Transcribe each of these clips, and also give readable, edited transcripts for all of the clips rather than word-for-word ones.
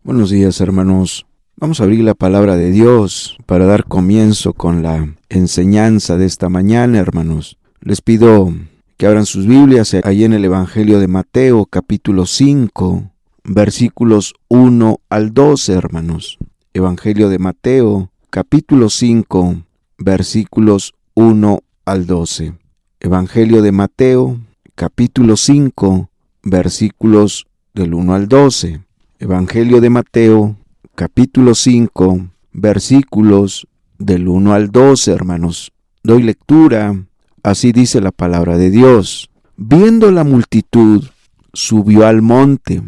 Buenos días, hermanos. Vamos a abrir la palabra de Dios para dar comienzo con la enseñanza de esta mañana, hermanos. Les pido que abran sus Biblias ahí en el Evangelio de Mateo, capítulo 5, versículos 1 al 12, hermanos. Evangelio de Mateo, capítulo 5, versículos 1 al 12. Evangelio de Mateo, capítulo 5, versículos del 1 al 12. Evangelio de Mateo, capítulo 5, versículos del 1 al 12, hermanos. Doy lectura, así dice la palabra de Dios. Viendo la multitud, subió al monte,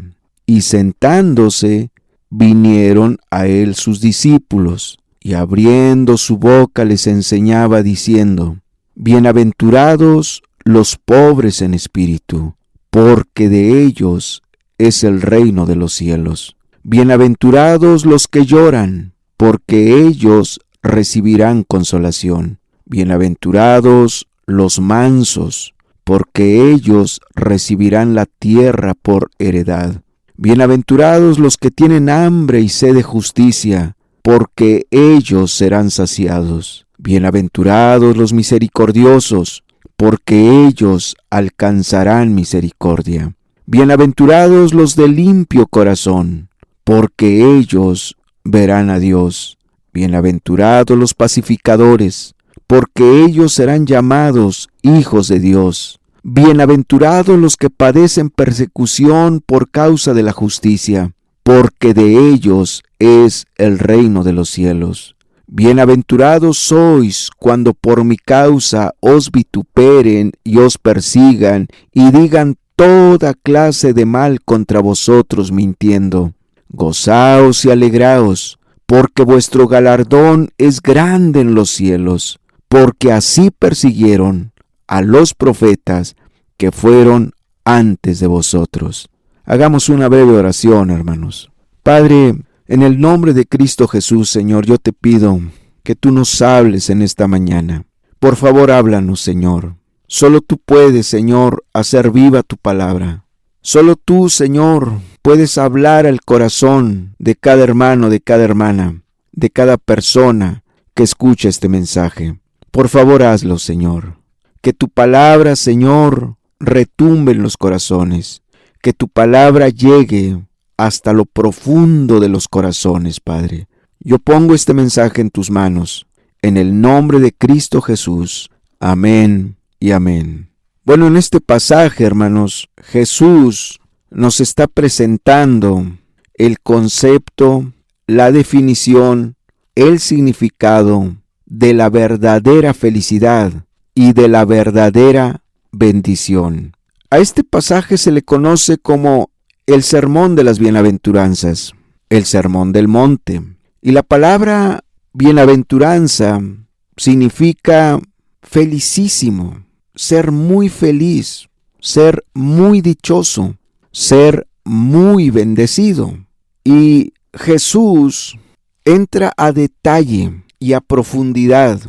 y sentándose, vinieron a él sus discípulos, y abriendo su boca les enseñaba diciendo: Bienaventurados los pobres en espíritu, porque de ellos es el reino de los cielos. Bienaventurados los que lloran, porque ellos recibirán consolación. Bienaventurados los mansos, porque ellos recibirán la tierra por heredad. Bienaventurados los que tienen hambre y sed de justicia, porque ellos serán saciados. Bienaventurados los misericordiosos, porque ellos alcanzarán misericordia. Bienaventurados los de limpio corazón, porque ellos verán a Dios. Bienaventurados los pacificadores, porque ellos serán llamados hijos de Dios. Bienaventurados los que padecen persecución por causa de la justicia, porque de ellos es el reino de los cielos. Bienaventurados sois cuando por mi causa os vituperen y os persigan y digan toda clase de mal contra vosotros mintiendo. Gozaos y alegraos, porque vuestro galardón es grande en los cielos, porque así persiguieron a los profetas que fueron antes de vosotros. Hagamos una breve oración, hermanos. Padre, en el nombre de Cristo Jesús, Señor, yo te pido que tú nos hables en esta mañana. Por favor, háblanos, Señor. Solo tú puedes, Señor, hacer viva tu palabra. Solo tú, Señor, puedes hablar al corazón de cada hermano, de cada hermana, de cada persona que escucha este mensaje. Por favor, hazlo, Señor. Que tu palabra, Señor, retumbe en los corazones. Que tu palabra llegue hasta lo profundo de los corazones, Padre. Yo pongo este mensaje en tus manos, en el nombre de Cristo Jesús. Amén y amén. Bueno, en este pasaje, hermanos, Jesús nos está presentando el concepto, la definición, el significado de la verdadera felicidad y de la verdadera bendición. A este pasaje se le conoce como el sermón de las bienaventuranzas, el sermón del monte. Y la palabra bienaventuranza significa felicísimo, ser muy feliz, ser muy dichoso, ser muy bendecido. Y Jesús entra a detalle y a profundidad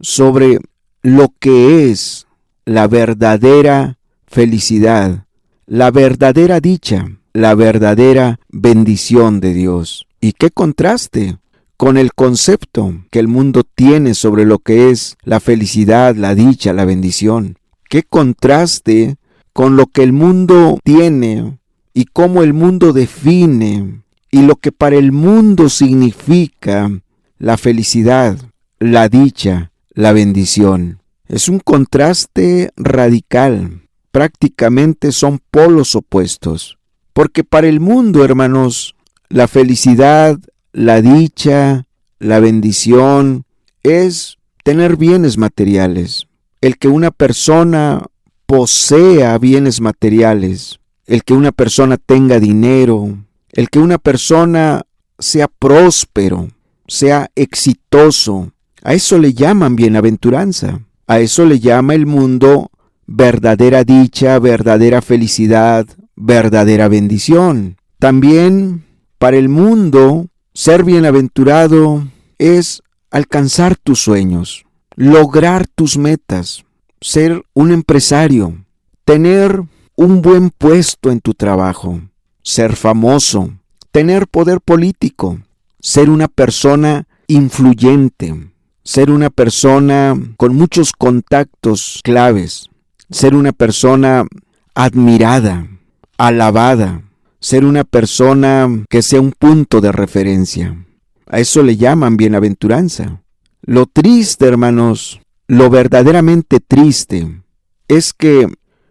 sobre lo que es la verdadera felicidad, la verdadera dicha, la verdadera bendición de Dios. ¿Y qué contraste con el concepto que el mundo tiene sobre lo que es la felicidad, la dicha, la bendición? ¿Qué contraste con lo que el mundo tiene y cómo el mundo define y lo que para el mundo significa la felicidad, la dicha, la bendición? Es un contraste radical. Prácticamente son polos opuestos. Porque para el mundo, hermanos, la felicidad, la dicha, la bendición es tener bienes materiales. El que una persona posea bienes materiales, el que una persona tenga dinero, el que una persona sea próspero, sea exitoso, a eso le llaman bienaventuranza. A eso le llama el mundo verdadera dicha, verdadera felicidad, verdadera bendición. También para el mundo, ser bienaventurado es alcanzar tus sueños, lograr tus metas, ser un empresario, tener un buen puesto en tu trabajo, ser famoso, tener poder político, ser una persona influyente, ser una persona con muchos contactos claves, ser una persona admirada, alabada, ser una persona que sea un punto de referencia. A eso le llaman bienaventuranza. Lo triste, hermanos, lo verdaderamente triste, es que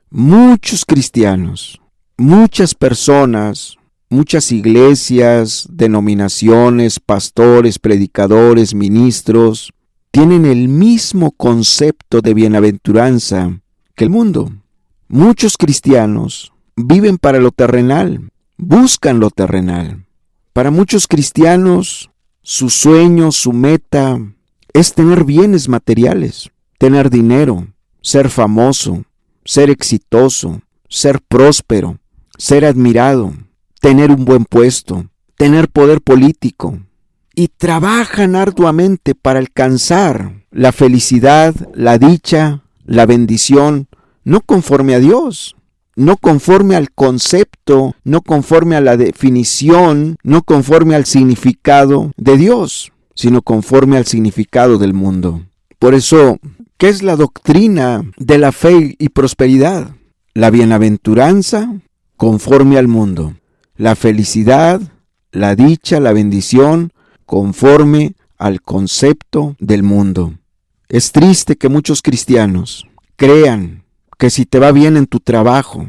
muchos cristianos, muchas personas, muchas iglesias, denominaciones, pastores, predicadores, ministros, tienen el mismo concepto de bienaventuranza que el mundo. Muchos cristianos viven para lo terrenal, buscan lo terrenal. Para muchos cristianos, su sueño, su meta es tener bienes materiales, tener dinero, ser famoso, ser exitoso, ser próspero, ser admirado, tener un buen puesto, tener poder político. Y trabajan arduamente para alcanzar la felicidad, la dicha, la bendición, no conforme a Dios, no conforme al concepto, no conforme a la definición, no conforme al significado de Dios, sino conforme al significado del mundo. Por eso, ¿qué es la doctrina de la fe y prosperidad? La bienaventuranza conforme al mundo, la felicidad, la dicha, la bendición conforme al concepto del mundo. Es triste que muchos cristianos crean que si te va bien en tu trabajo,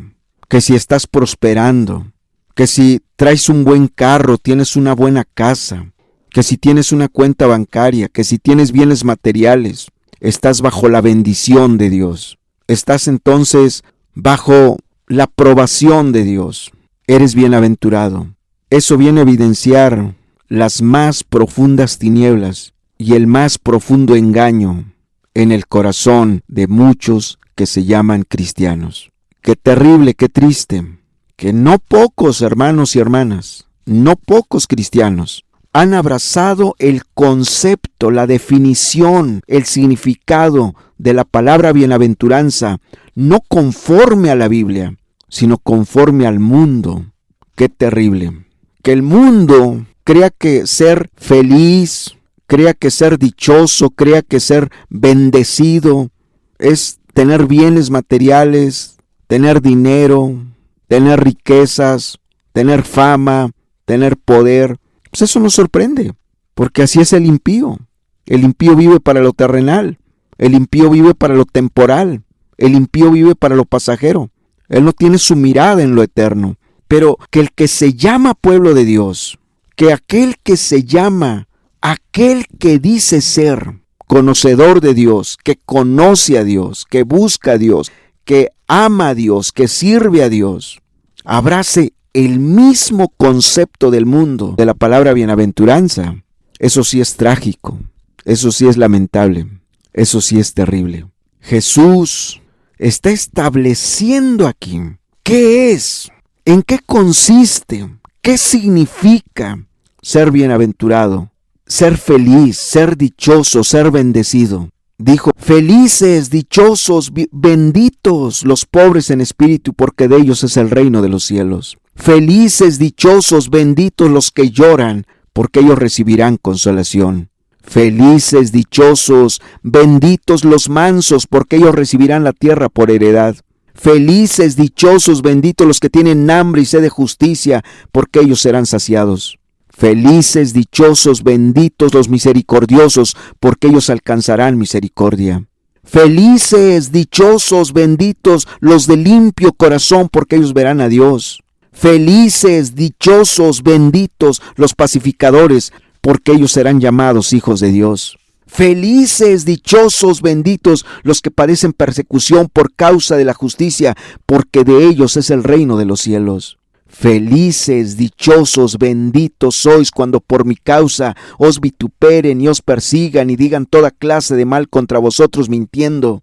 que si estás prosperando, que si traes un buen carro, tienes una buena casa, que si tienes una cuenta bancaria, que si tienes bienes materiales, estás bajo la bendición de Dios. Estás entonces bajo la aprobación de Dios. Eres bienaventurado. Eso viene a evidenciar las más profundas tinieblas y el más profundo engaño en el corazón de muchos que se llaman cristianos. Qué terrible, qué triste, que no pocos hermanos y hermanas, no pocos cristianos han abrazado el concepto, la definición, el significado de la palabra bienaventuranza, no conforme a la Biblia, sino conforme al mundo. Qué terrible. Que el mundo crea que ser feliz, crea que ser dichoso, crea que ser bendecido es tener bienes materiales, tener dinero, tener riquezas, tener fama, tener poder. Pues eso nos sorprende, porque así es el impío. El impío vive para lo terrenal, el impío vive para lo temporal, el impío vive para lo pasajero. Él no tiene su mirada en lo eterno. Pero que el que se llama pueblo de Dios, que aquel que se llama, aquel que dice ser conocedor de Dios, que conoce a Dios, que busca a Dios, que ama a Dios, que sirve a Dios, abrace el mismo concepto del mundo, de la palabra bienaventuranza. Eso sí es trágico, eso sí es lamentable, eso sí es terrible. Jesús está estableciendo aquí qué es, en qué consiste, qué significa ser bienaventurado, ser feliz, ser dichoso, ser bendecido. Dijo, felices, dichosos, benditos los pobres en espíritu, porque de ellos es el reino de los cielos. Felices, dichosos, benditos los que lloran, porque ellos recibirán consolación. Felices, dichosos, benditos los mansos, porque ellos recibirán la tierra por heredad. Felices, dichosos, benditos los que tienen hambre y sed de justicia, porque ellos serán saciados. Felices, dichosos, benditos los misericordiosos, porque ellos alcanzarán misericordia. Felices, dichosos, benditos los de limpio corazón, porque ellos verán a Dios. Felices, dichosos, benditos los pacificadores, porque ellos serán llamados hijos de Dios. Felices, dichosos, benditos los que padecen persecución por causa de la justicia, porque de ellos es el reino de los cielos. Felices, dichosos, benditos sois cuando por mi causa os vituperen y os persigan y digan toda clase de mal contra vosotros mintiendo.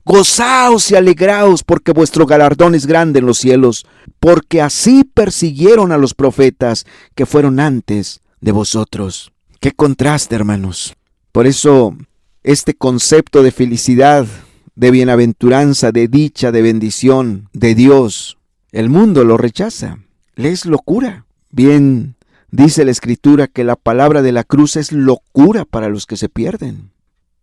Gozaos y alegraos, porque vuestro galardón es grande en los cielos, porque así persiguieron a los profetas que fueron antes de vosotros. ¡Qué contraste, hermanos! Por eso, este concepto de felicidad, de bienaventuranza, de dicha, de bendición de Dios, el mundo lo rechaza. Le es locura. Bien Dice la Escritura que la palabra de la cruz es locura para los que se pierden,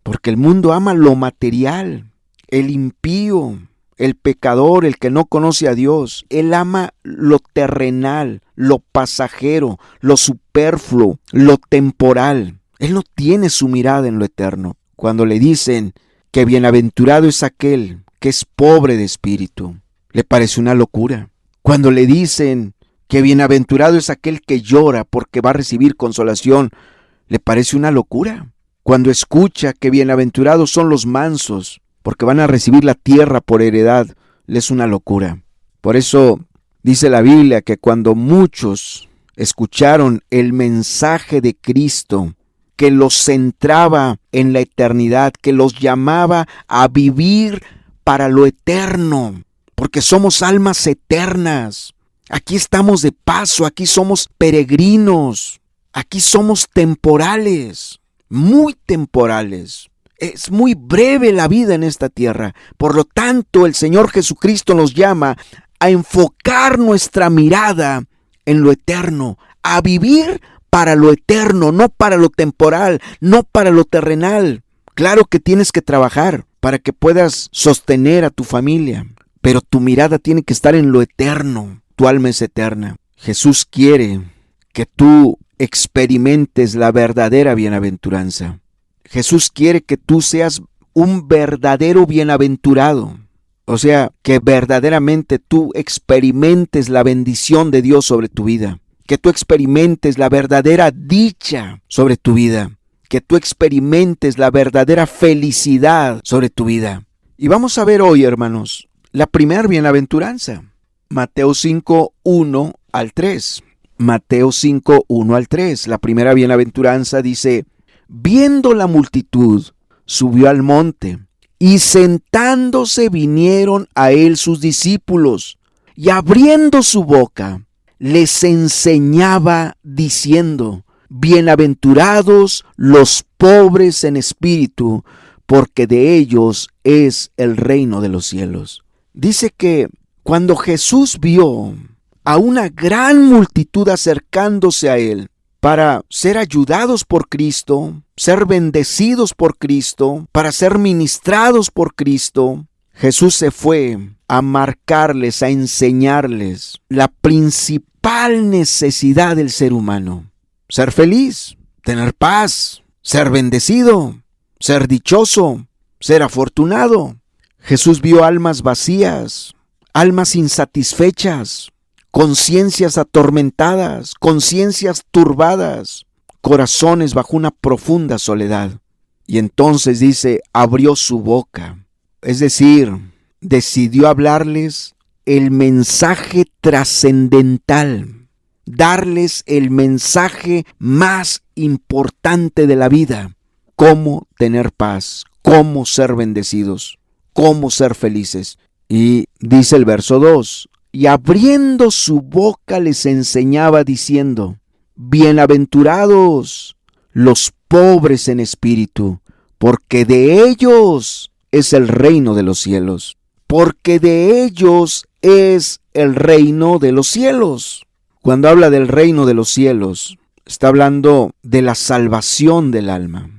porque el mundo ama lo material, el impío, el pecador, el que no conoce a Dios. Él ama lo terrenal, lo pasajero, lo superfluo, lo temporal. Él no tiene su mirada en lo eterno. Cuando le dicen que bienaventurado es aquel que es pobre de espíritu, le parece una locura. Cuando le dicen que bienaventurado es aquel que llora porque va a recibir consolación, le parece una locura. Cuando escucha que bienaventurados son los mansos porque van a recibir la tierra por heredad, le es una locura. Por eso dice la Biblia que cuando muchos escucharon el mensaje de Cristo, que los centraba en la eternidad, que los llamaba a vivir para lo eterno, porque somos almas eternas. Aquí estamos de paso, aquí somos peregrinos, aquí somos temporales, muy temporales. Es muy breve la vida en esta tierra. Por lo tanto, el Señor Jesucristo nos llama a enfocar nuestra mirada en lo eterno, a vivir para lo eterno, no para lo temporal, no para lo terrenal. Claro que tienes que trabajar para que puedas sostener a tu familia, pero tu mirada tiene que estar en lo eterno. Tu alma es eterna. Jesús quiere que tú experimentes la verdadera bienaventuranza. Jesús quiere que tú seas un verdadero bienaventurado. O sea, que verdaderamente tú experimentes la bendición de Dios sobre tu vida. Que tú experimentes la verdadera dicha sobre tu vida. Que tú experimentes la verdadera felicidad sobre tu vida. Y vamos a ver hoy, hermanos, la primera bienaventuranza. Mateo 5, 1 al 3. Mateo 5, 1 al 3. La primera bienaventuranza dice: viendo la multitud, subió al monte, y sentándose vinieron a él sus discípulos, y abriendo su boca, les enseñaba diciendo: bienaventurados los pobres en espíritu, porque de ellos es el reino de los cielos. Dice que cuando Jesús vio a una gran multitud acercándose a él para ser ayudados por Cristo, ser bendecidos por Cristo, para ser ministrados por Cristo, Jesús se fue a marcarles, a enseñarles la principal necesidad del ser humano: ser feliz, tener paz, ser bendecido, ser dichoso, ser afortunado. Jesús vio almas vacías, almas insatisfechas, conciencias atormentadas, conciencias turbadas, corazones bajo una profunda soledad. Y entonces dice, abrió su boca, es decir, decidió hablarles el mensaje trascendental, darles el mensaje más importante de la vida: cómo tener paz, cómo ser bendecidos, cómo ser felices. Y dice el verso 2, y abriendo su boca les enseñaba diciendo: bienaventurados los pobres en espíritu, porque de ellos es el reino de los cielos. Porque de ellos es el reino de los cielos. Cuando habla del reino de los cielos, está hablando de la salvación del alma.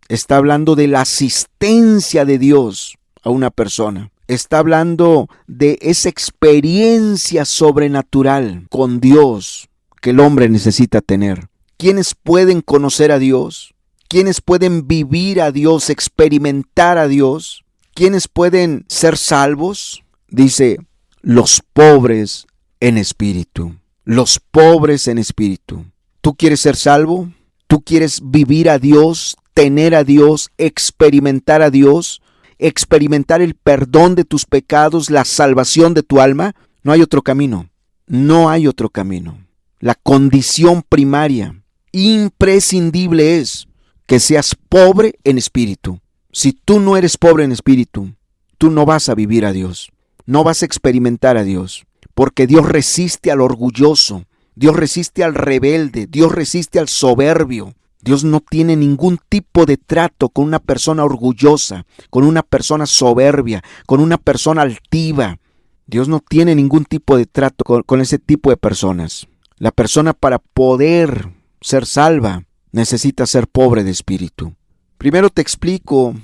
Está hablando de la asistencia de Dios a una persona. Está hablando de esa experiencia sobrenatural con Dios que el hombre necesita tener. ¿Quiénes pueden conocer a Dios? ¿Quiénes pueden vivir a Dios, experimentar a Dios? ¿Quiénes pueden ser salvos? Dice, los pobres en espíritu. Los pobres en espíritu. ¿Tú quieres ser salvo? ¿Tú quieres vivir a Dios, tener a Dios, experimentar a Dios? Experimentar el perdón de tus pecados, la salvación de tu alma? No hay otro camino. No hay otro camino. La condición primaria, imprescindible, es que seas pobre en espíritu. Si tú no eres pobre en espíritu, tú no vas a vivir a Dios. No vas a experimentar a Dios. Porque Dios resiste al orgulloso. Dios resiste al rebelde. Dios resiste al soberbio. Dios no tiene ningún tipo de trato con una persona orgullosa, con una persona soberbia, con una persona altiva. Dios no tiene ningún tipo de trato con ese tipo de personas. La persona para poder ser salva necesita ser pobre de espíritu. Primero te explico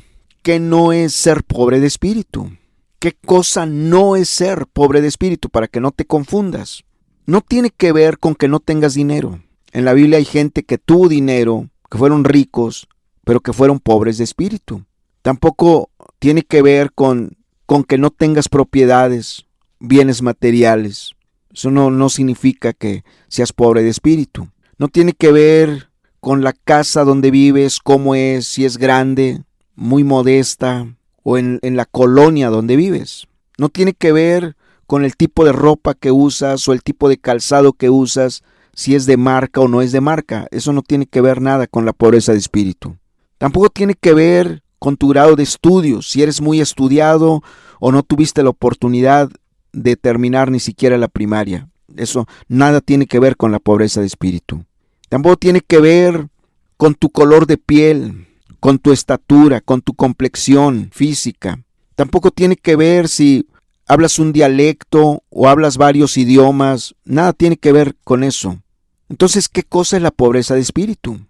qué no es ser pobre de espíritu. ¿Qué cosa no es ser pobre de espíritu? Para que no te confundas. No tiene que ver con que no tengas dinero. En la Biblia hay gente que tuvo dinero, que fueron ricos, pero que fueron pobres de espíritu. Tampoco tiene que ver con que no tengas propiedades, bienes materiales. Eso no significa que seas pobre de espíritu. No tiene que ver con la casa donde vives, cómo es, si es grande, muy modesta, o en la colonia donde vives. No tiene que ver con el tipo de ropa que usas o el tipo de calzado que usas, si es de marca o no es de marca. Eso no tiene que ver nada con la pobreza de espíritu. Tampoco tiene que ver con tu grado de estudios, si eres muy estudiado o no tuviste la oportunidad de terminar ni siquiera la primaria. Eso nada tiene que ver con la pobreza de espíritu. Tampoco tiene que ver con tu color de piel, con tu estatura, con tu complexión física. Tampoco tiene que ver si hablas un dialecto o hablas varios idiomas. Nada tiene que ver con eso. Entonces, ¿qué cosa es la pobreza de espíritu?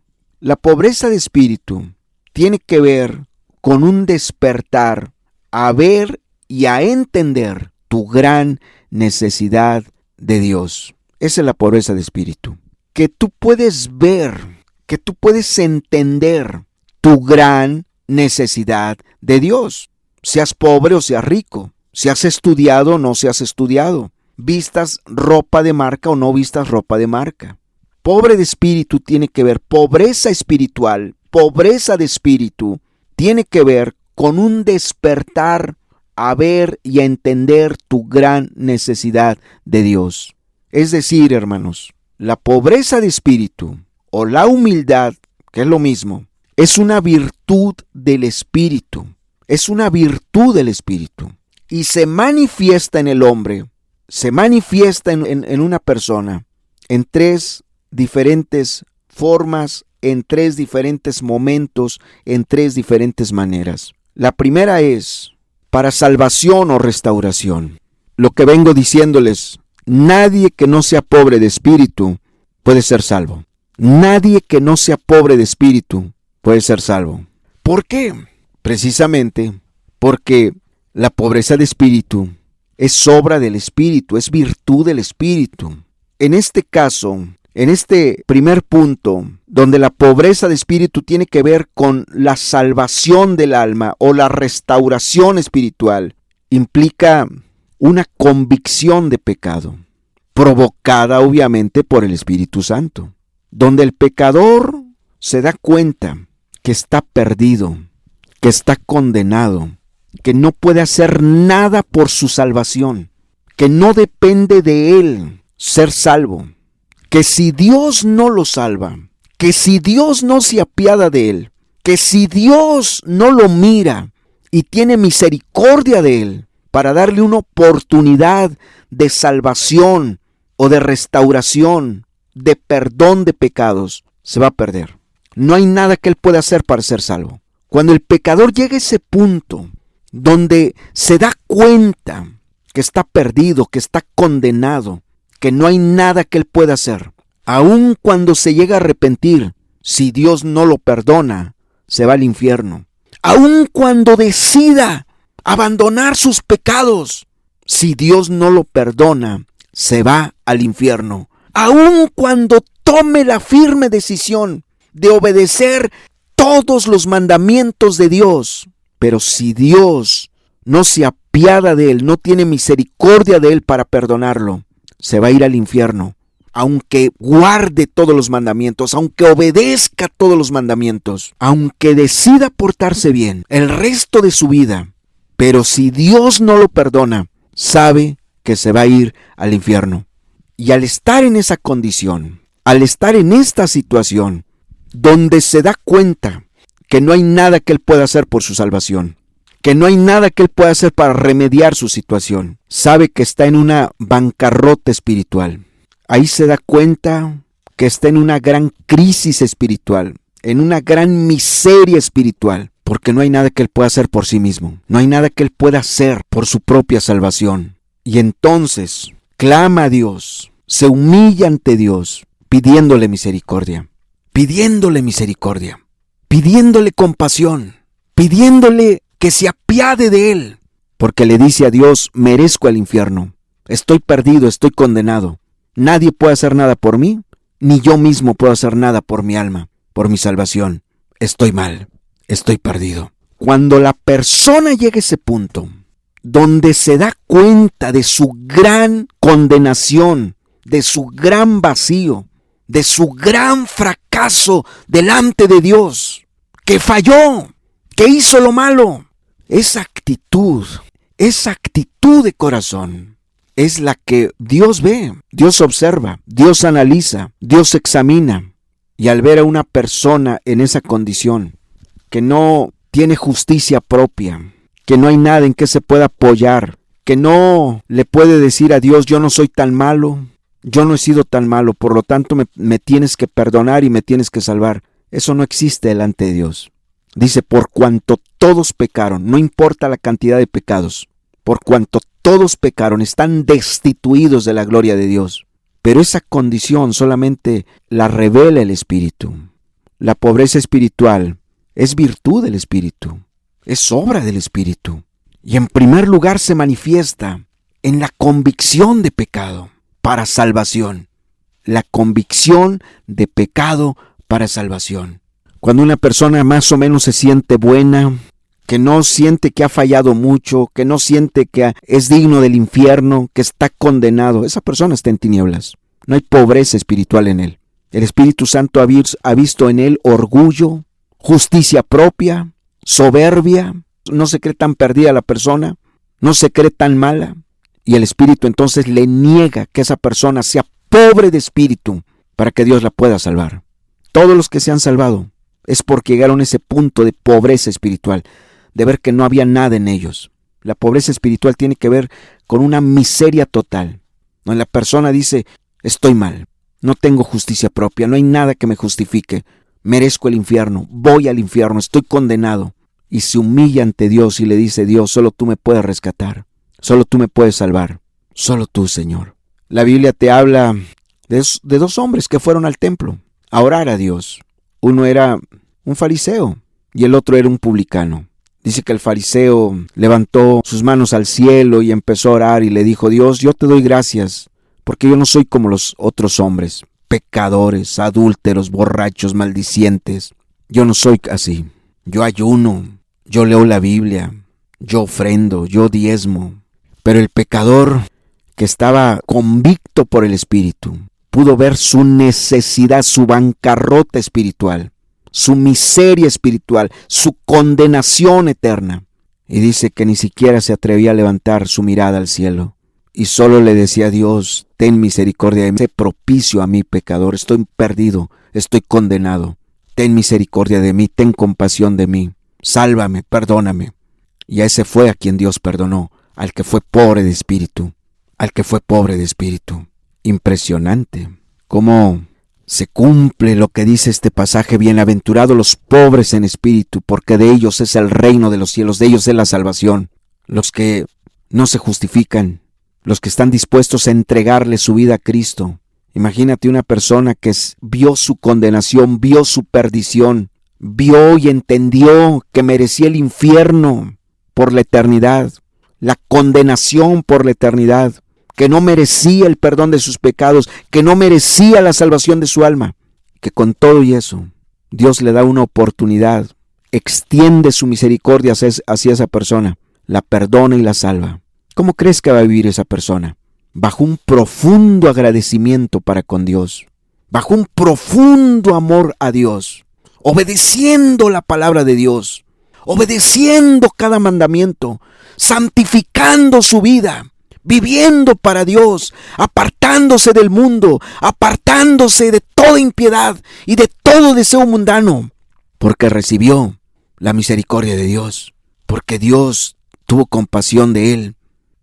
La pobreza de espíritu tiene que ver con un despertar a ver y a entender tu gran necesidad de Dios. Esa es la pobreza de espíritu. Que tú puedes ver, que tú puedes entender tu gran necesidad de Dios. Seas pobre o seas rico, seas estudiado o no seas estudiado, vistas ropa de marca o no vistas ropa de marca. Pobre de espíritu tiene que ver, pobreza espiritual, pobreza de espíritu, tiene que ver con un despertar a ver y a entender tu gran necesidad de Dios. Es decir, hermanos, la pobreza de espíritu o la humildad, que es lo mismo, es una virtud del espíritu. Es una virtud del espíritu. Y se manifiesta en el hombre, se manifiesta en una persona en tres diferentes formas, en tres diferentes momentos, en tres diferentes maneras. La primera es para salvación o restauración. Lo que vengo diciéndoles, nadie que no sea pobre de espíritu puede ser salvo. Nadie que no sea pobre de espíritu puede ser salvo. ¿Por qué? Precisamente porque la pobreza de espíritu es obra del espíritu, es virtud del espíritu. En este caso, en este primer punto, donde la pobreza de espíritu tiene que ver con la salvación del alma o la restauración espiritual, implica una convicción de pecado, provocada obviamente por el Espíritu Santo, donde el pecador se da cuenta que está perdido, que está condenado, que no puede hacer nada por su salvación, que no depende de él ser salvo, que si Dios no lo salva, que si Dios no se apiada de él, que si Dios no lo mira y tiene misericordia de él para darle una oportunidad de salvación o de restauración, de perdón de pecados, se va a perder. No hay nada que él pueda hacer para ser salvo. Cuando el pecador llega a ese punto donde se da cuenta que está perdido, que está condenado, que no hay nada que él pueda hacer, aun cuando se llega a arrepentir, si Dios no lo perdona, se va al infierno. Aun cuando decida abandonar sus pecados, si Dios no lo perdona, se va al infierno. Aun cuando tome la firme decisión de obedecer todos los mandamientos de Dios, pero si Dios no se apiada de él, no tiene misericordia de él para perdonarlo, se va a ir al infierno. Aunque guarde todos los mandamientos, aunque obedezca todos los mandamientos, aunque decida portarse bien el resto de su vida, pero si Dios no lo perdona, sabe que se va a ir al infierno. Y al estar en esa condición, al estar en esta situación, donde se da cuenta que no hay nada que él pueda hacer por su salvación, que no hay nada que él pueda hacer para remediar su situación, sabe que está en una bancarrota espiritual. Ahí se da cuenta que está en una gran crisis espiritual, en una gran miseria espiritual, porque no hay nada que él pueda hacer por sí mismo, no hay nada que él pueda hacer por su propia salvación. Y entonces clama a Dios, se humilla ante Dios, pidiéndole misericordia, pidiéndole compasión, pidiéndole que se apiade de él, porque le dice a Dios: merezco el infierno, estoy perdido, estoy condenado, nadie puede hacer nada por mí, ni yo mismo puedo hacer nada por mi alma, por mi salvación, estoy mal, estoy perdido. Cuando la persona llega a ese punto, donde se da cuenta de su gran condenación, de su gran vacío, de su gran fracaso delante de Dios, que falló, que hizo lo malo, esa actitud de corazón es la que Dios ve, Dios observa, Dios analiza, Dios examina. Y al ver a una persona en esa condición, que no tiene justicia propia, que no hay nada en que se pueda apoyar, que no le puede decir a Dios: yo no soy tan malo, yo no he sido tan malo, por lo tanto me tienes que perdonar y me tienes que salvar. Eso no existe delante de Dios. Dice: por cuanto todos pecaron, no importa la cantidad de pecados, por cuanto todos pecaron, están destituidos de la gloria de Dios. Pero esa condición solamente la revela el Espíritu. La pobreza espiritual es virtud del Espíritu, es obra del Espíritu. Y en primer lugar se manifiesta en la convicción de pecado para salvación. La convicción de pecado para salvación. Cuando una persona más o menos se siente buena, que no siente que ha fallado mucho, que no siente que es digno del infierno, que está condenado, esa persona está en tinieblas. No hay pobreza espiritual en él. El Espíritu Santo ha visto en él orgullo, justicia propia, soberbia. No se cree tan perdida la persona, no se cree tan mala. Y el Espíritu entonces le niega que esa persona sea pobre de espíritu para que Dios la pueda salvar. Todos los que se han salvado es porque llegaron a ese punto de pobreza espiritual, de ver que no había nada en ellos. La pobreza espiritual tiene que ver con una miseria total, donde la persona dice: estoy mal, no tengo justicia propia, no hay nada que me justifique, merezco el infierno, voy al infierno, estoy condenado. Y se humilla ante Dios y le dice: Dios, solo tú me puedes rescatar, solo tú me puedes salvar, solo tú, Señor. La Biblia te habla de dos hombres que fueron al templo a orar a Dios. Uno era un fariseo y el otro era un publicano. Dice que el fariseo levantó sus manos al cielo y empezó a orar y le dijo: Dios, yo te doy gracias porque yo no soy como los otros hombres, pecadores, adúlteros, borrachos, maldicientes. Yo no soy así. Yo ayuno, yo leo la Biblia, yo ofrendo, yo diezmo. Pero el pecador, que estaba convicto por el Espíritu, pudo ver su necesidad, su bancarrota espiritual, su miseria espiritual, su condenación eterna. Y dice que ni siquiera se atrevía a levantar su mirada al cielo. Y solo le decía a Dios: ten misericordia de mí, sé propicio a mí, pecador, estoy perdido, estoy condenado. Ten misericordia de mí, ten compasión de mí, sálvame, perdóname. Y a ese fue a quien Dios perdonó, al que fue pobre de espíritu, Impresionante cómo se cumple lo que dice este pasaje: bienaventurados los pobres en espíritu, porque de ellos es el reino de los cielos, de ellos es la salvación. Los que no se justifican, los que están dispuestos a entregarle su vida a Cristo. Imagínate una persona que vio su condenación, vio su perdición, vio y entendió que merecía el infierno por la eternidad, la condenación por la eternidad, que no merecía el perdón de sus pecados, que no merecía la salvación de su alma, que con todo y eso, Dios le da una oportunidad, extiende su misericordia hacia esa persona, la perdona y la salva. ¿Cómo crees que va a vivir esa persona? Bajo un profundo agradecimiento para con Dios, bajo un profundo amor a Dios, obedeciendo la palabra de Dios, obedeciendo cada mandamiento, santificando su vida, viviendo para Dios, apartándose del mundo, apartándose de toda impiedad y de todo deseo mundano, porque recibió la misericordia de Dios, porque Dios tuvo compasión de él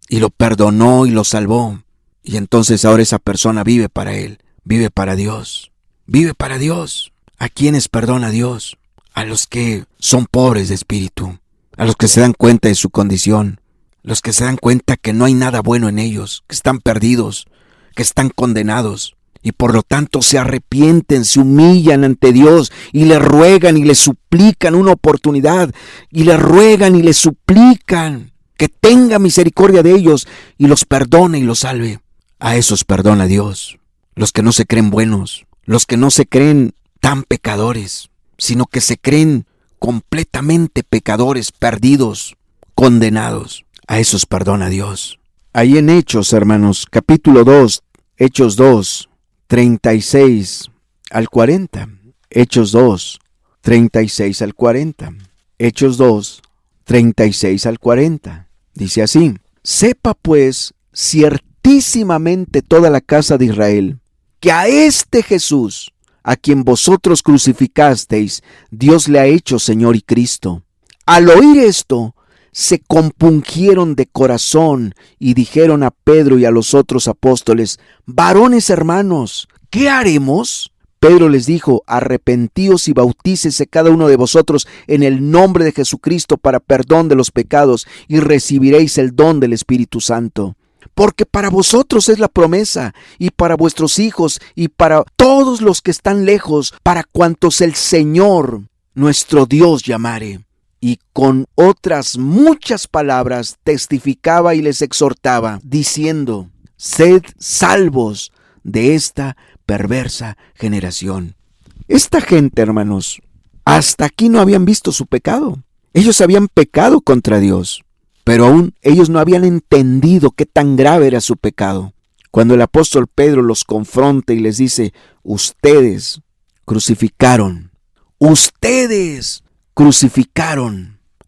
y lo perdonó y lo salvó. Y entonces ahora esa persona vive para él, vive para Dios, vive para Dios. ¿A quiénes perdona Dios? A los que son pobres de espíritu, a los que se dan cuenta de su condición, los que se dan cuenta que no hay nada bueno en ellos, que están perdidos, que están condenados. Y por lo tanto se arrepienten, se humillan ante Dios y le ruegan y le suplican una oportunidad. Y le ruegan y le suplican que tenga misericordia de ellos y los perdone y los salve. A esos perdona Dios. Los que no se creen buenos, los que no se creen tan pecadores, sino que se creen completamente pecadores, perdidos, condenados. A esos perdona Dios. Ahí en Hechos, hermanos, capítulo 2, Hechos 2, 36 al 40. Hechos 2, 36 al 40. Hechos 2, 36 al 40. Dice así: sepa pues ciertísimamente toda la casa de Israel, que a este Jesús, a quien vosotros crucificasteis, Dios le ha hecho Señor y Cristo. Al oír esto, se compungieron de corazón y dijeron a Pedro y a los otros apóstoles: varones hermanos, ¿qué haremos? Pedro les dijo: arrepentíos y bautícese cada uno de vosotros en el nombre de Jesucristo para perdón de los pecados, y recibiréis el don del Espíritu Santo. Porque para vosotros es la promesa, y para vuestros hijos, y para todos los que están lejos, para cuantos el Señor, nuestro Dios, llamare. Y con otras muchas palabras testificaba y les exhortaba, diciendo: sed salvos de esta perversa generación. Esta gente, hermanos, hasta aquí no habían visto su pecado. Ellos habían pecado contra Dios, pero aún ellos no habían entendido qué tan grave era su pecado. Cuando el apóstol Pedro los confronta y les dice: ustedes crucificaron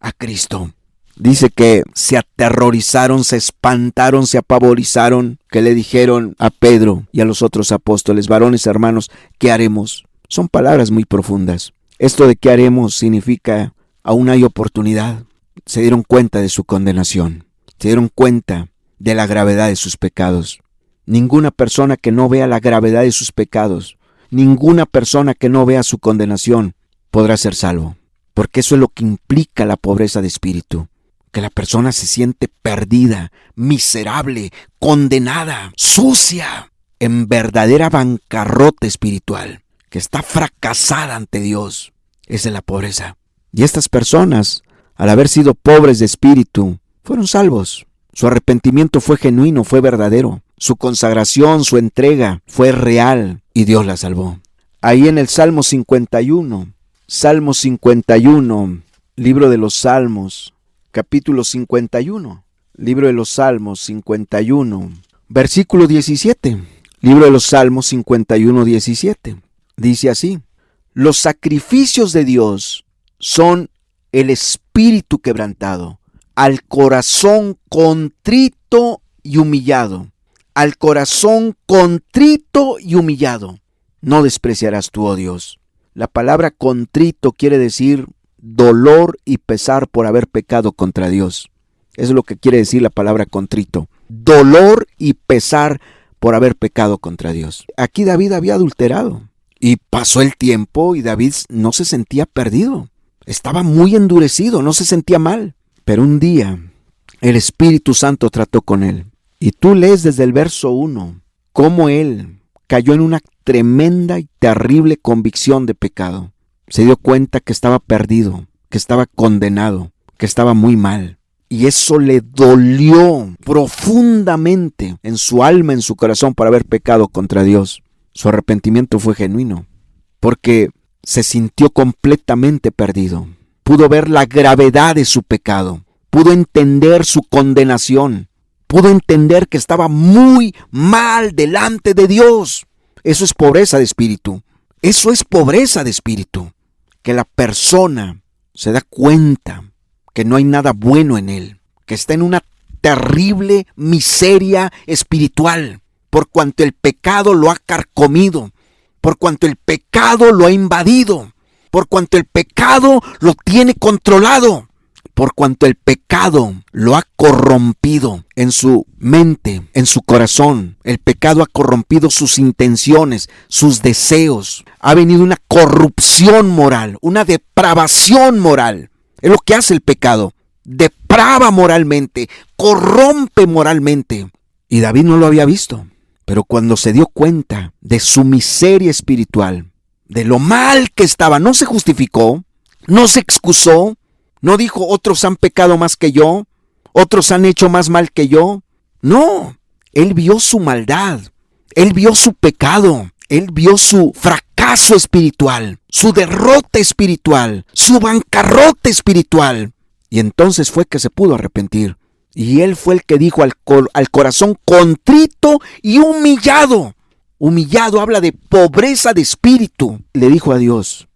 a Cristo. Dice que se aterrorizaron, se espantaron, se apavorizaron, que le dijeron a Pedro y a los otros apóstoles: varones hermanos, ¿qué haremos? Son palabras muy profundas. Esto de ¿qué haremos? Significa aún hay oportunidad. Se dieron cuenta de su condenación, se dieron cuenta de la gravedad de sus pecados. Ninguna persona que no vea la gravedad de sus pecados, ninguna persona que no vea su condenación podrá ser salvo, porque eso es lo que implica la pobreza de espíritu, que la persona se siente perdida, miserable, condenada, sucia, en verdadera bancarrota espiritual, que está fracasada ante Dios. Esa es la pobreza. Y estas personas, al haber sido pobres de espíritu, fueron salvos. Su arrepentimiento fue genuino, fue verdadero. Su consagración, su entrega fue real y Dios la salvó. Ahí en el Salmo 51, libro de los Salmos, capítulo 51, libro de los Salmos 51, versículo 17. Libro de los Salmos 51, 17. Dice así: los sacrificios de Dios son el espíritu quebrantado, al corazón contrito y humillado. Al corazón contrito y humillado no despreciarás tú, oh Dios. La palabra contrito quiere decir dolor y pesar por haber pecado contra Dios. Eso es lo que quiere decir la palabra contrito. Dolor y pesar por haber pecado contra Dios. Aquí David había adulterado. Y pasó el tiempo y David no se sentía perdido. Estaba muy endurecido, no se sentía mal. Pero un día el Espíritu Santo trató con él. Y tú lees desde el verso 1 cómo él cayó en una tremenda y terrible convicción de pecado. Se dio cuenta que estaba perdido, que estaba condenado, que estaba muy mal. Y eso le dolió profundamente en su alma, en su corazón, por haber pecado contra Dios. Su arrepentimiento fue genuino, porque se sintió completamente perdido. Pudo ver la gravedad de su pecado, pudo entender su condenación, pudo entender que estaba muy mal delante de Dios. Eso es pobreza de espíritu. Eso es pobreza de espíritu. Que la persona se da cuenta que no hay nada bueno en él, que está en una terrible miseria espiritual, por cuanto el pecado lo ha carcomido, por cuanto el pecado lo ha invadido, por cuanto el pecado lo tiene controlado, por cuanto el pecado lo ha corrompido en su mente, en su corazón. El pecado ha corrompido sus intenciones, sus deseos. Ha venido una corrupción moral, una depravación moral. Es lo que hace el pecado. Deprava moralmente, corrompe moralmente. Y David no lo había visto. Pero cuando se dio cuenta de su miseria espiritual, de lo mal que estaba, no se justificó, no se excusó, no dijo otros han pecado más que yo, otros han hecho más mal que yo. No, él vio su maldad, él vio su pecado, él vio su fracaso espiritual, su derrota espiritual, su bancarrota espiritual. Y entonces fue que se pudo arrepentir. Y él fue el que dijo al corazón contrito y humillado. Humillado habla de pobreza de espíritu. Le dijo a Dios,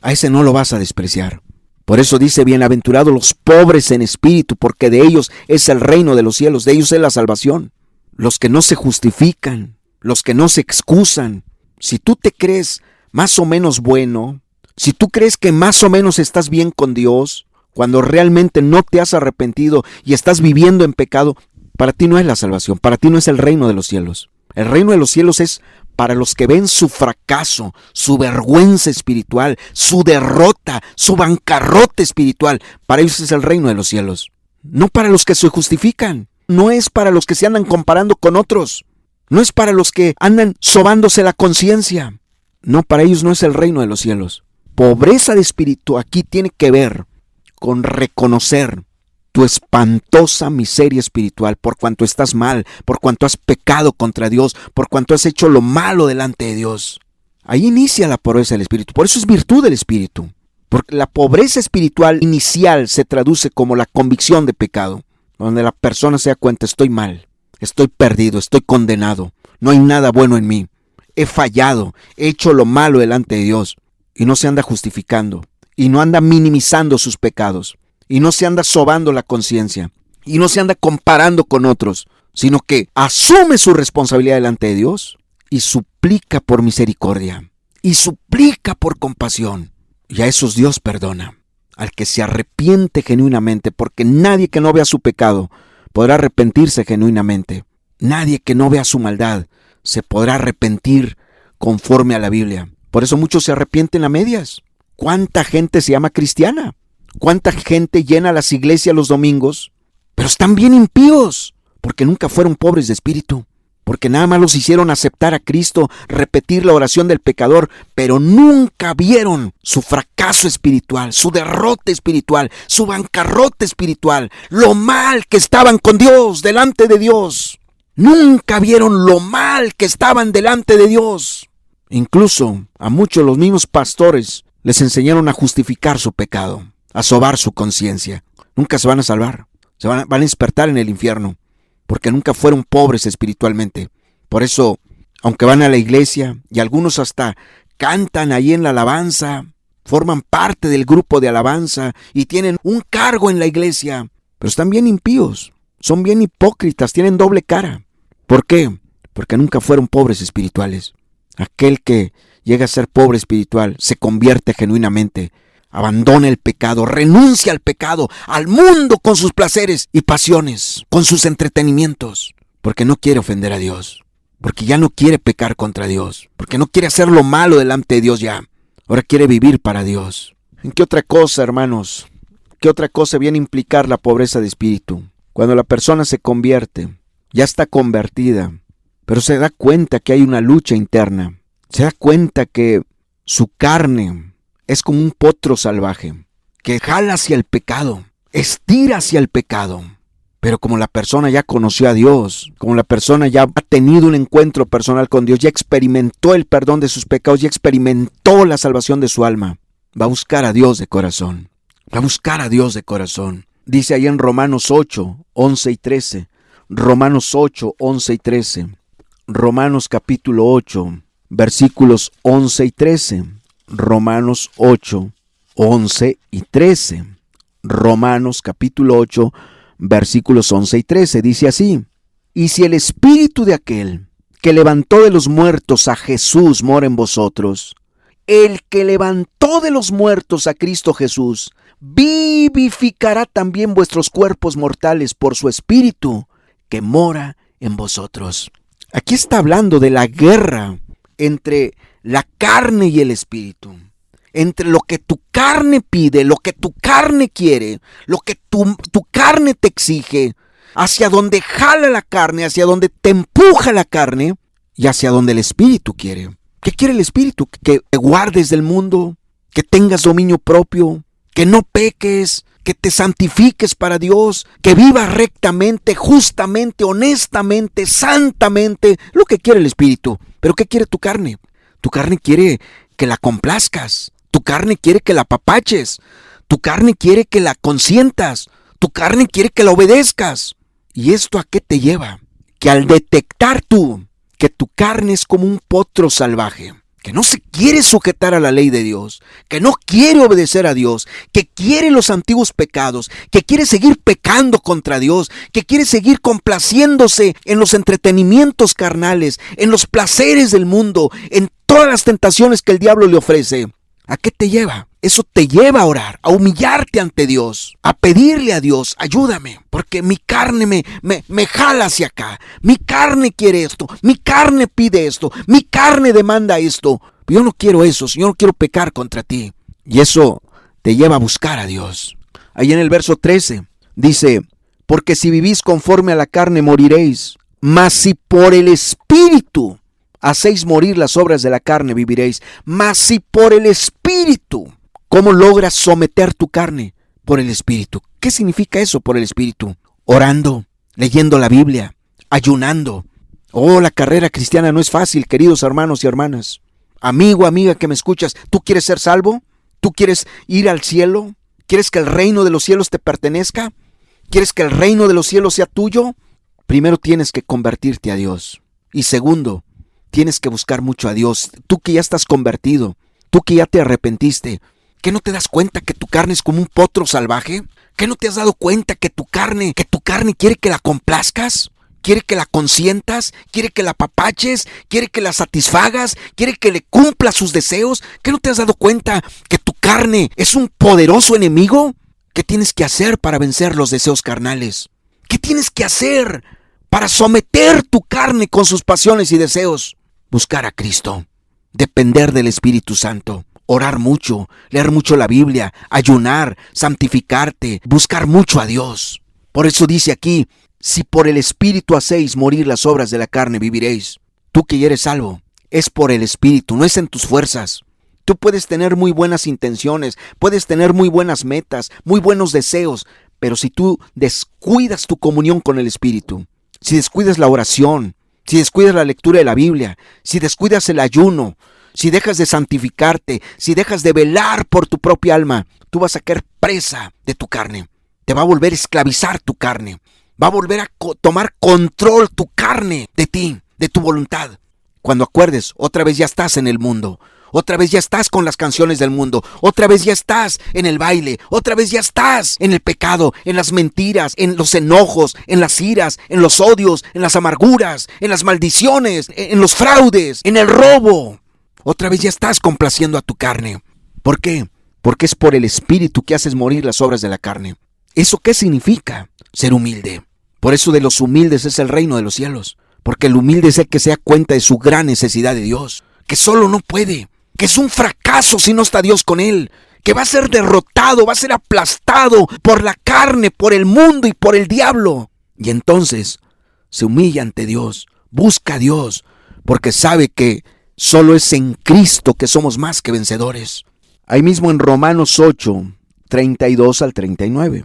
a ese no lo vas a despreciar. Por eso dice, bienaventurados los pobres en espíritu, porque de ellos es el reino de los cielos, de ellos es la salvación. Los que no se justifican, los que no se excusan. Si tú te crees más o menos bueno, si tú crees que más o menos estás bien con Dios, cuando realmente no te has arrepentido y estás viviendo en pecado, para ti no es la salvación, para ti no es el reino de los cielos. El reino de los cielos es para los que ven su fracaso, su vergüenza espiritual, su derrota, su bancarrota espiritual. Para ellos es el reino de los cielos. No para los que se justifican, no es para los que se andan comparando con otros, no es para los que andan sobándose la conciencia. No, para ellos no es el reino de los cielos. Pobreza de espíritu aquí tiene que ver con reconocer tu espantosa miseria espiritual por cuanto estás mal, por cuanto has pecado contra Dios, por cuanto has hecho lo malo delante de Dios. Ahí inicia la pobreza del espíritu. Por eso es virtud del espíritu. Porque la pobreza espiritual inicial se traduce como la convicción de pecado, donde la persona se da cuenta, estoy mal, estoy perdido, estoy condenado, no hay nada bueno en mí, he fallado, he hecho lo malo delante de Dios, y no se anda justificando. Y no anda minimizando sus pecados, y no se anda sobando la conciencia, y no se anda comparando con otros, sino que asume su responsabilidad delante de Dios y suplica por misericordia, y suplica por compasión. Y a esos Dios perdona, al que se arrepiente genuinamente, porque nadie que no vea su pecado podrá arrepentirse genuinamente. Nadie que no vea su maldad se podrá arrepentir conforme a la Biblia. Por eso muchos se arrepienten a medias. ¿Cuánta gente se llama cristiana? ¿Cuánta gente llena las iglesias los domingos? Pero están bien impíos, porque nunca fueron pobres de espíritu, porque nada más los hicieron aceptar a Cristo, repetir la oración del pecador, pero nunca vieron su fracaso espiritual, su derrota espiritual, su bancarrota espiritual, lo mal que estaban con Dios, delante de Dios. Nunca vieron lo mal que estaban delante de Dios. Incluso a muchos los mismos pastores les enseñaron a justificar su pecado, a sobar su conciencia. Nunca se van a salvar, van a despertar en el infierno, porque nunca fueron pobres espiritualmente. Por eso, aunque van a la iglesia, y algunos hasta cantan ahí en la alabanza, forman parte del grupo de alabanza, y tienen un cargo en la iglesia, pero están bien impíos, son bien hipócritas, tienen doble cara. ¿Por qué? Porque nunca fueron pobres espirituales. Aquel que llega a ser pobre espiritual se convierte genuinamente, abandona el pecado, renuncia al pecado, al mundo con sus placeres y pasiones, con sus entretenimientos, porque no quiere ofender a Dios, porque ya no quiere pecar contra Dios, porque no quiere hacer lo malo delante de Dios ya. Ahora quiere vivir para Dios. ¿En qué otra cosa, hermanos? ¿Qué otra cosa viene a implicar la pobreza de espíritu? Cuando la persona se convierte, ya está convertida, pero se da cuenta que hay una lucha interna. Se da cuenta que su carne es como un potro salvaje, que jala hacia el pecado, estira hacia el pecado. Pero como la persona ya conoció a Dios, como la persona ya ha tenido un encuentro personal con Dios, ya experimentó el perdón de sus pecados, ya experimentó la salvación de su alma, va a buscar a Dios de corazón. Va a buscar a Dios de corazón. Dice ahí en Romanos 8, 11 y 13. Romanos 8, 11 y 13. Romanos capítulo 8, versículos 11 y 13. Romanos 8, 11 y 13. Romanos capítulo 8, versículos 11 y 13. Dice así: y si el espíritu de aquel que levantó de los muertos a Jesús mora en vosotros, el que levantó de los muertos a Cristo Jesús vivificará también vuestros cuerpos mortales por su espíritu que mora en vosotros. Aquí está hablando de la guerra entre la carne y el espíritu, entre lo que tu carne pide, lo que tu carne quiere, lo que tu carne te exige, hacia donde jala la carne, hacia donde te empuja la carne, y hacia donde el Espíritu quiere. ¿Qué quiere el Espíritu? Que te guardes del mundo, que tengas dominio propio, que no peques, que te santifiques para Dios, que vivas rectamente, justamente, honestamente, santamente. Lo que quiere el Espíritu. ¿Pero qué quiere tu carne? Tu carne quiere que la complazcas. Tu carne quiere que la apapaches. Tu carne quiere que la consientas. Tu carne quiere que la obedezcas. ¿Y esto a qué te lleva? Que al detectar tú que tu carne es como un potro salvaje, que no se quiere sujetar a la ley de Dios, que no quiere obedecer a Dios, que quiere los antiguos pecados, que quiere seguir pecando contra Dios, que quiere seguir complaciéndose en los entretenimientos carnales, en los placeres del mundo, en todas las tentaciones que el diablo le ofrece. ¿A qué te lleva? Eso te lleva a orar, a humillarte ante Dios, a pedirle a Dios, ayúdame, porque mi carne me jala hacia acá, mi carne quiere esto, mi carne pide esto, mi carne demanda esto. Yo no quiero eso, yo no quiero pecar contra ti. Y eso te lleva a buscar a Dios. Ahí en el verso 13 dice, porque si vivís conforme a la carne moriréis, mas si por el Espíritu hacéis morir las obras de la carne, viviréis. Mas si por el Espíritu, ¿cómo logras someter tu carne? Por el Espíritu. ¿Qué significa eso por el Espíritu? Orando, leyendo la Biblia, ayunando. Oh, la carrera cristiana no es fácil, queridos hermanos y hermanas. Amigo, amiga que me escuchas, ¿tú quieres ser salvo? ¿Tú quieres ir al cielo? ¿Quieres que el reino de los cielos te pertenezca? ¿Quieres que el reino de los cielos sea tuyo? Primero tienes que convertirte a Dios. Y segundo, tienes que buscar mucho a Dios. Tú que ya estás convertido, tú que ya te arrepentiste, ¿qué no te das cuenta que tu carne es como un potro salvaje? ¿Qué no te has dado cuenta que tu carne quiere que la complazcas? ¿Quiere que la consientas? ¿Quiere que la apapaches? ¿Quiere que la satisfagas? ¿Quiere que le cumpla sus deseos? ¿Qué no te has dado cuenta que tu carne es un poderoso enemigo? ¿Qué tienes que hacer para vencer los deseos carnales? ¿Qué tienes que hacer para someter tu carne con sus pasiones y deseos? Buscar a Cristo, depender del Espíritu Santo, orar mucho, leer mucho la Biblia, ayunar, santificarte, buscar mucho a Dios. Por eso dice aquí, si por el Espíritu hacéis morir las obras de la carne, viviréis. Tú que ya eres salvo, es por el Espíritu, no es en tus fuerzas. Tú puedes tener muy buenas intenciones, puedes tener muy buenas metas, muy buenos deseos, pero si tú descuidas tu comunión con el Espíritu, si descuidas la oración, si descuidas la lectura de la Biblia, si descuidas el ayuno, si dejas de santificarte, si dejas de velar por tu propia alma, tú vas a caer presa de tu carne. Te va a volver a esclavizar tu carne. Va a volver a tomar control tu carne de ti, de tu voluntad. Cuando acuerdes, otra vez ya estás en el mundo. Otra vez ya estás con las canciones del mundo. Otra vez ya estás en el baile. Otra vez ya estás en el pecado, en las mentiras, en los enojos, en las iras, en los odios, en las amarguras, en las maldiciones, en los fraudes, en el robo. Otra vez ya estás complaciendo a tu carne. ¿Por qué? Porque es por el Espíritu que haces morir las obras de la carne. ¿Eso qué significa? Ser humilde. Por eso de los humildes es el reino de los cielos. Porque el humilde es el que se da cuenta de su gran necesidad de Dios. Que solo no puede. Que es un fracaso si no está Dios con él. Que va a ser derrotado, va a ser aplastado por la carne, por el mundo y por el diablo. Y entonces se humilla ante Dios. Busca a Dios. Porque sabe que solo es en Cristo que somos más que vencedores. Ahí mismo en Romanos 8, 32 al 39.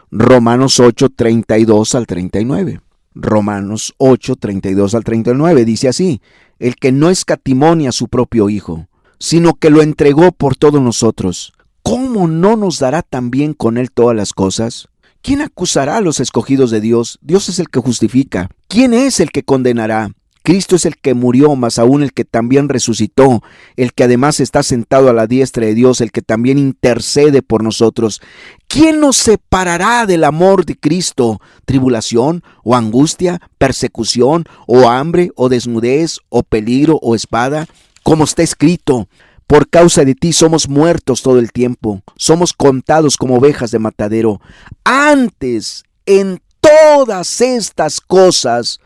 Romanos 8, 32 al 39. Romanos 8, 32 al 39 dice así: el que no escatimonia a su propio Hijo, sino que lo entregó por todos nosotros, ¿cómo no nos dará también con él todas las cosas? ¿Quién acusará a los escogidos de Dios? Dios es el que justifica. ¿Quién es el que condenará? Cristo es el que murió, más aún el que también resucitó, el que además está sentado a la diestra de Dios, el que también intercede por nosotros. ¿Quién nos separará del amor de Cristo? ¿Tribulación, o angustia, persecución, o hambre, o desnudez, o peligro, o espada? Como está escrito: por causa de ti somos muertos todo el tiempo, somos contados como ovejas de matadero. Antes, en todas estas cosas,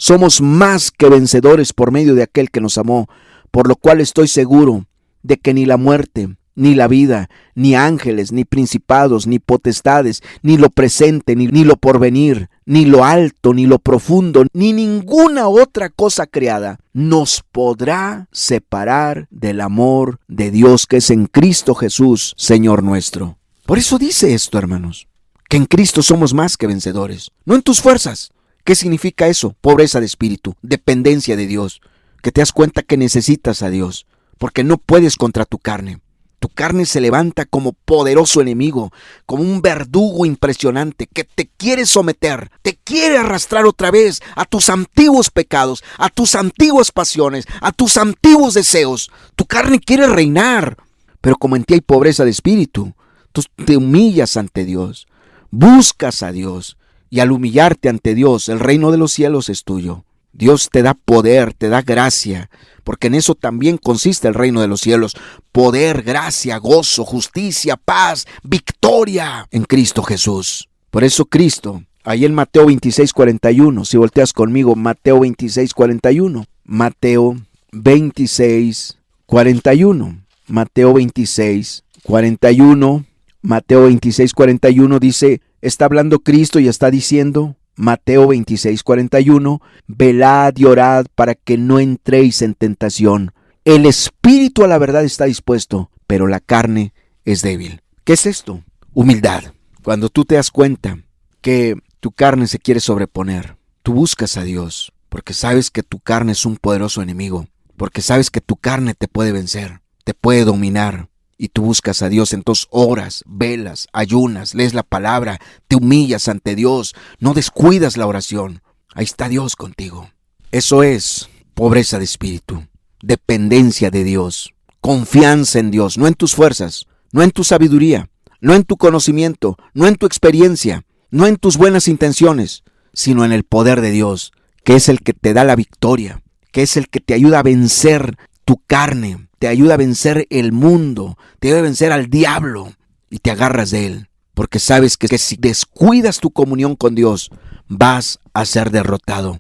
somos más que vencedores por medio de aquel que nos amó, por lo cual estoy seguro de que ni la muerte, ni la vida, ni ángeles, ni principados, ni potestades, ni lo presente, ni lo porvenir, ni lo alto, ni lo profundo, ni ninguna otra cosa creada nos podrá separar del amor de Dios que es en Cristo Jesús, Señor nuestro. Por eso dice esto, hermanos, que en Cristo somos más que vencedores, no en tus fuerzas. ¿Qué significa eso? Pobreza de espíritu, dependencia de Dios, que te das cuenta que necesitas a Dios, porque no puedes contra tu carne. Tu carne se levanta como poderoso enemigo, como un verdugo impresionante que te quiere someter, te quiere arrastrar otra vez a tus antiguos pecados, a tus antiguas pasiones, a tus antiguos deseos. Tu carne quiere reinar, pero como en ti hay pobreza de espíritu, tú te humillas ante Dios, buscas a Dios, y al humillarte ante Dios, el reino de los cielos es tuyo. Dios te da poder, te da gracia, porque en eso también consiste el reino de los cielos. Poder, gracia, gozo, justicia, paz, victoria en Cristo Jesús. Por eso Cristo, ahí en Mateo 26:41, si volteas conmigo, Mateo 26:41, Mateo 26:41, Mateo 26:41, Mateo 26:41 dice, está hablando Cristo y está diciendo, Mateo 26:41, velad y orad para que no entréis en tentación. El espíritu a la verdad está dispuesto, pero la carne es débil. ¿Qué es esto? Humildad. Cuando tú te das cuenta que tu carne se quiere sobreponer, tú buscas a Dios, porque sabes que tu carne es un poderoso enemigo, porque sabes que tu carne te puede vencer, te puede dominar. Y tú buscas a Dios, entonces oras, velas, ayunas, lees la palabra, te humillas ante Dios, no descuidas la oración. Ahí está Dios contigo. Eso es pobreza de espíritu, dependencia de Dios, confianza en Dios, no en tus fuerzas, no en tu sabiduría, no en tu conocimiento, no en tu experiencia, no en tus buenas intenciones, sino en el poder de Dios, que es el que te da la victoria, que es el que te ayuda a vencer tu carne, te ayuda a vencer el mundo, te ayuda a vencer al diablo y te agarras de él, porque sabes que si descuidas tu comunión con Dios, vas a ser derrotado,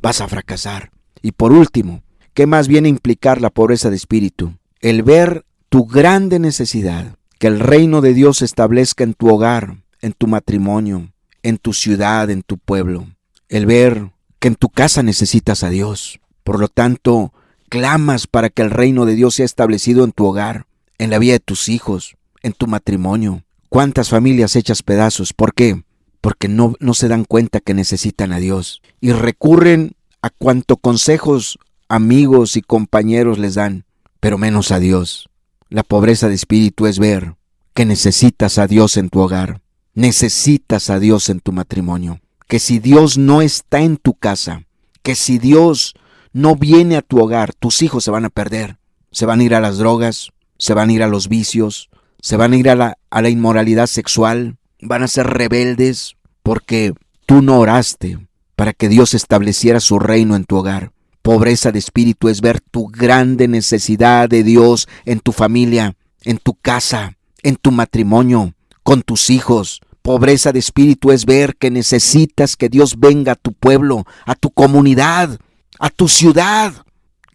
vas a fracasar. Y por último, ¿qué más viene a implicar la pobreza de espíritu? El ver tu grande necesidad, que el reino de Dios se establezca en tu hogar, en tu matrimonio, en tu ciudad, en tu pueblo. El ver que en tu casa necesitas a Dios. Por lo tanto, clamas para que el reino de Dios sea establecido en tu hogar, en la vida de tus hijos, en tu matrimonio. ¿Cuántas familias hechas pedazos? ¿Por qué? Porque no se dan cuenta que necesitan a Dios y recurren a cuanto consejos amigos y compañeros les dan, pero menos a Dios. La pobreza de espíritu es ver que necesitas a Dios en tu hogar, necesitas a Dios en tu matrimonio, que si Dios no está en tu casa, que si Dios no viene a tu hogar, tus hijos se van a perder, se van a ir a las drogas, se van a ir a los vicios, se van a ir a la inmoralidad sexual, van a ser rebeldes porque tú no oraste para que Dios estableciera su reino en tu hogar. Pobreza de espíritu es ver tu grande necesidad de Dios en tu familia, en tu casa, en tu matrimonio, con tus hijos. Pobreza de espíritu es ver que necesitas que Dios venga a tu pueblo, a tu comunidad, a tu ciudad,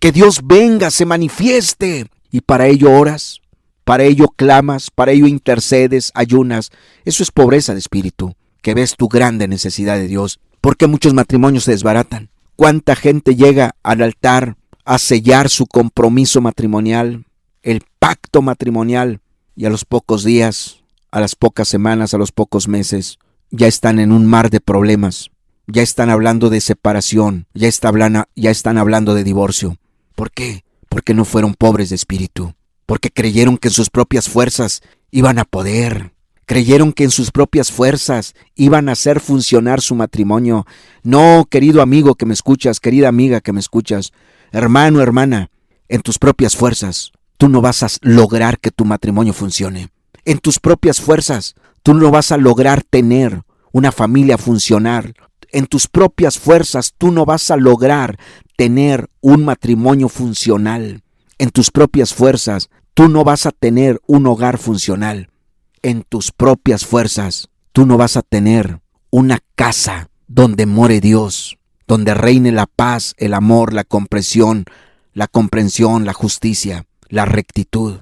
que Dios venga, se manifieste. Y para ello oras, para ello clamas, para ello intercedes, ayunas. Eso es pobreza de espíritu, que ves tu grande necesidad de Dios. ¿Por qué muchos matrimonios se desbaratan? ¿Cuánta gente llega al altar a sellar su compromiso matrimonial, el pacto matrimonial, y a los pocos días, a las pocas semanas, a los pocos meses, ya están en un mar de problemas? Ya están hablando de separación, ya están hablando de divorcio. ¿Por qué? Porque no fueron pobres de espíritu, porque creyeron que en sus propias fuerzas iban a poder, creyeron que en sus propias fuerzas iban a hacer funcionar su matrimonio. No, querido amigo que me escuchas, querida amiga que me escuchas, hermano, hermana, en tus propias fuerzas tú no vas a lograr que tu matrimonio funcione. En tus propias fuerzas tú no vas a lograr tener una familia funcional. En tus propias fuerzas tú no vas a lograr tener un matrimonio funcional. En tus propias fuerzas tú no vas a tener un hogar funcional. En tus propias fuerzas tú no vas a tener una casa donde more Dios, donde reine la paz, el amor, la comprensión, la justicia, la rectitud.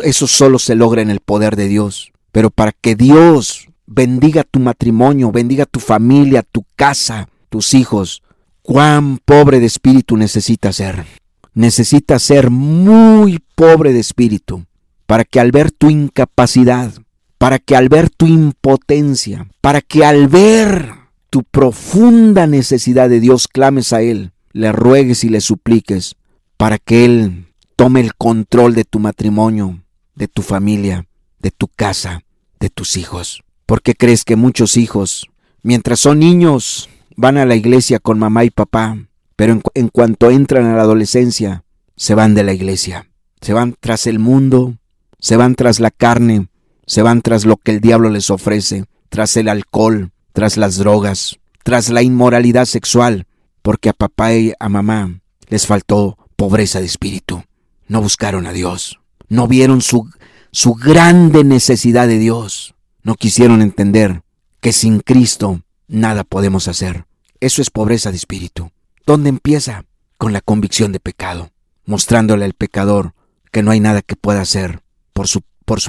Eso solo se logra en el poder de Dios. Pero para que Dios bendiga tu matrimonio, bendiga tu familia, tu casa, tus hijos, ¿cuán pobre de espíritu necesitas ser? Necesitas ser muy pobre de espíritu para que al ver tu incapacidad, para que al ver tu impotencia, para que al ver tu profunda necesidad de Dios clames a Él, le ruegues y le supliques para que Él tome el control de tu matrimonio, de tu familia, de tu casa, de tus hijos. ¿Por qué crees que muchos hijos, mientras son niños, van a la iglesia con mamá y papá, pero en cuanto entran a la adolescencia, se van de la iglesia? Se van tras el mundo, se van tras la carne, se van tras lo que el diablo les ofrece, tras el alcohol, tras las drogas, tras la inmoralidad sexual, porque a papá y a mamá les faltó pobreza de espíritu. No buscaron a Dios, no vieron su grande necesidad de Dios, no quisieron entender que sin Cristo nada podemos hacer. Eso es pobreza de espíritu. ¿Dónde empieza? Con la convicción de pecado, mostrándole al pecador que no hay nada que pueda hacer por su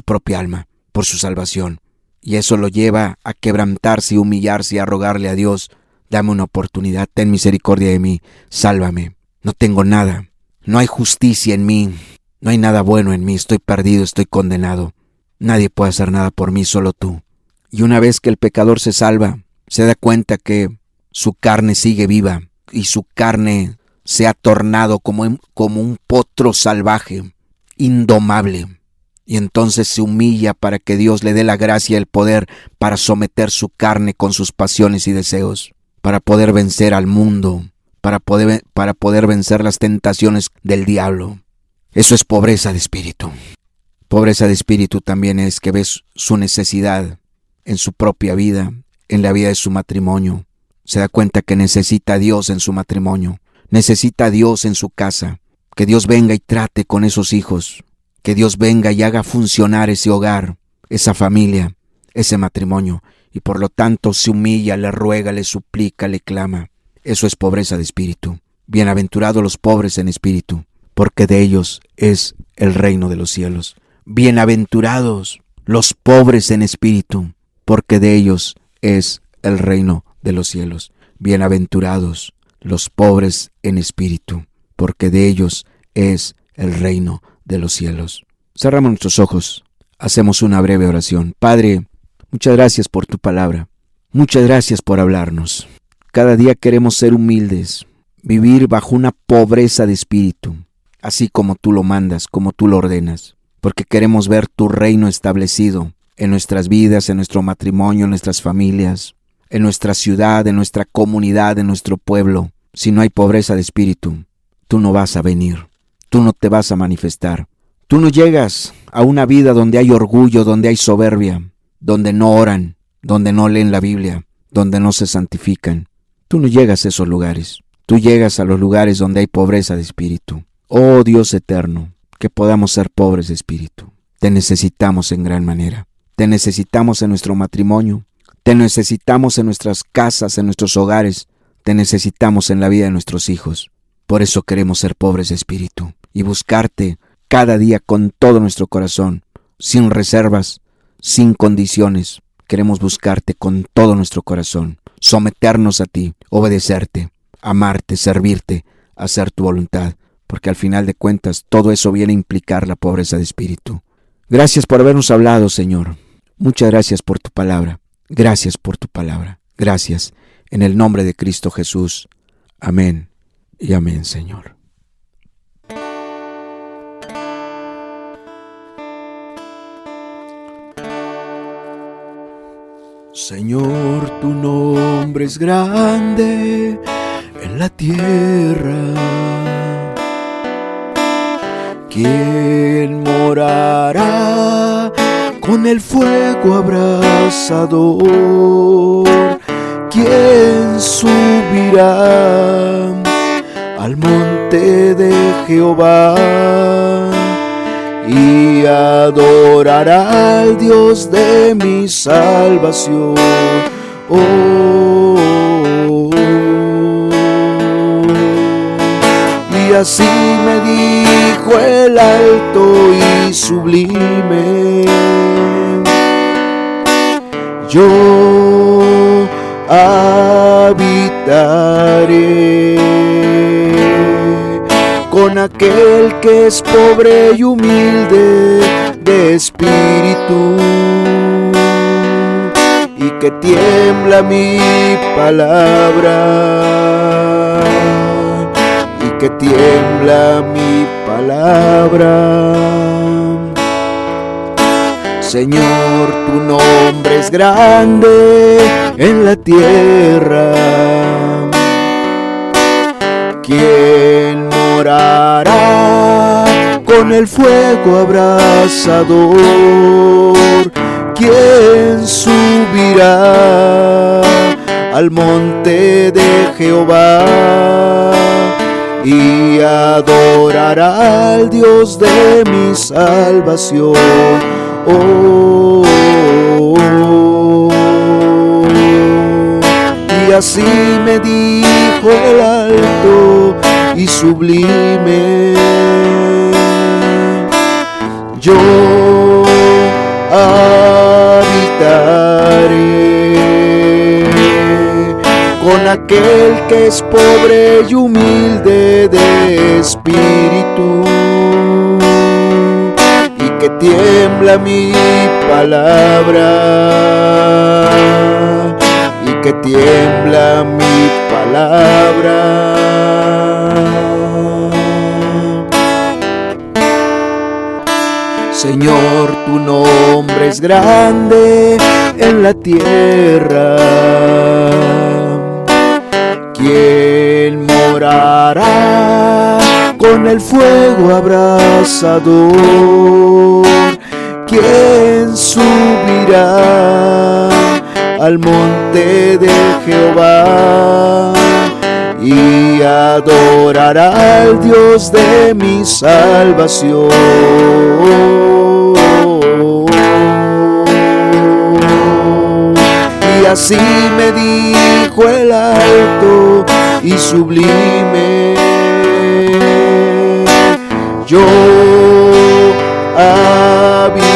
propia alma, por su salvación. Y eso lo lleva a quebrantarse y humillarse y a rogarle a Dios: dame una oportunidad, ten misericordia de mí, sálvame. No tengo nada, no hay justicia en mí, no hay nada bueno en mí, estoy perdido, estoy condenado. Nadie puede hacer nada por mí, solo tú. Y una vez que el pecador se salva, se da cuenta que su carne sigue viva y su carne se ha tornado como un potro salvaje, indomable. Y entonces se humilla para que Dios le dé la gracia y el poder para someter su carne con sus pasiones y deseos, para poder vencer al mundo, para poder vencer las tentaciones del diablo. Eso es pobreza de espíritu. Pobreza de espíritu también es que ves su necesidad en su propia vida, en la vida de su matrimonio. Se da cuenta que necesita a Dios en su matrimonio, necesita a Dios en su casa, que Dios venga y trate con esos hijos, que Dios venga y haga funcionar ese hogar, esa familia, ese matrimonio, y por lo tanto se humilla, le ruega, le suplica, le clama. Eso es pobreza de espíritu. Bienaventurados los pobres en espíritu, porque de ellos es el reino de los cielos. Bienaventurados los pobres en espíritu, porque de ellos es el reino de los cielos. Bienaventurados los pobres en espíritu, porque de ellos es el reino de los cielos. Cerramos nuestros ojos, hacemos una breve oración. Padre, muchas gracias por tu palabra, muchas gracias por hablarnos. Cada día queremos ser humildes, vivir bajo una pobreza de espíritu, así como tú lo mandas, como tú lo ordenas, porque queremos ver tu reino establecido en nuestras vidas, en nuestro matrimonio, en nuestras familias, en nuestra ciudad, en nuestra comunidad, en nuestro pueblo. Si no hay pobreza de espíritu, tú no vas a venir, tú no te vas a manifestar. Tú no llegas a una vida donde hay orgullo, donde hay soberbia, donde no oran, donde no leen la Biblia, donde no se santifican. Tú no llegas a esos lugares. Tú llegas a los lugares donde hay pobreza de espíritu. Oh Dios eterno, que podamos ser pobres de espíritu. Te necesitamos en gran manera. Te necesitamos en nuestro matrimonio. Te necesitamos en nuestras casas, en nuestros hogares. Te necesitamos en la vida de nuestros hijos. Por eso queremos ser pobres de espíritu y buscarte cada día con todo nuestro corazón, sin reservas, sin condiciones. Queremos buscarte con todo nuestro corazón, someternos a ti, obedecerte, amarte, servirte, hacer tu voluntad, porque al final de cuentas todo eso viene a implicar la pobreza de espíritu. Gracias por habernos hablado, Señor. Muchas gracias por tu palabra. Gracias por tu palabra. Gracias. En el nombre de Cristo Jesús. Amén y amén, Señor. Señor, tu nombre es grande en la tierra. ¿Quién morará con el fuego abrasador? ¿Quién subirá al monte de Jehová y adorará al Dios de mi salvación? Y así me dijo el alto y sublime: yo habitaré con aquel que es pobre y humilde de espíritu, y que tiembla mi palabra, y que tiembla mi palabra. Señor, tu nombre es grande en la tierra. ¿Quién morará con el fuego abrasador? ¿Quién subirá al monte de Jehová y adorará al Dios de mi salvación? Oh, oh, oh. Y así me dijo el alto y sublime: yo habitaré con aquel que es pobre y humilde de espíritu, y que tiembla mi palabra, y que tiembla mi palabra. Señor, tu nombre es grande en la tierra. ¿Quién morará con el fuego abrasador? ¿Quién subirá al monte de Jehová y adorará al Dios de mi salvación? Y así me dijo el alto y sublime: yo habitaré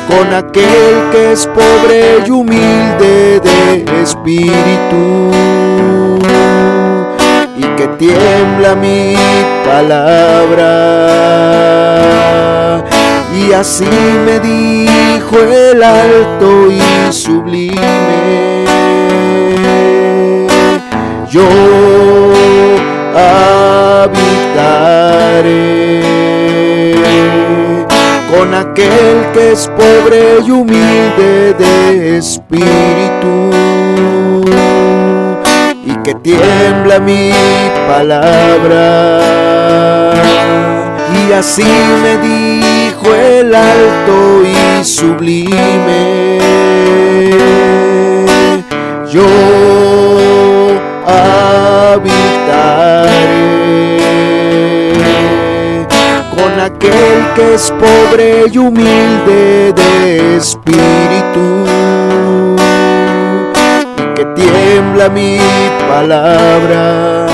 con aquel que es pobre y humilde de espíritu, y que tiembla mi palabra. Y así me dijo el alto y sublime: yo habitaré con aquel que es pobre y humilde de espíritu, y que tiembla mi palabra. Y así me dijo el alto y sublime: yo habitaré con aquel que es pobre y humilde de espíritu, y que tiembla mi palabra,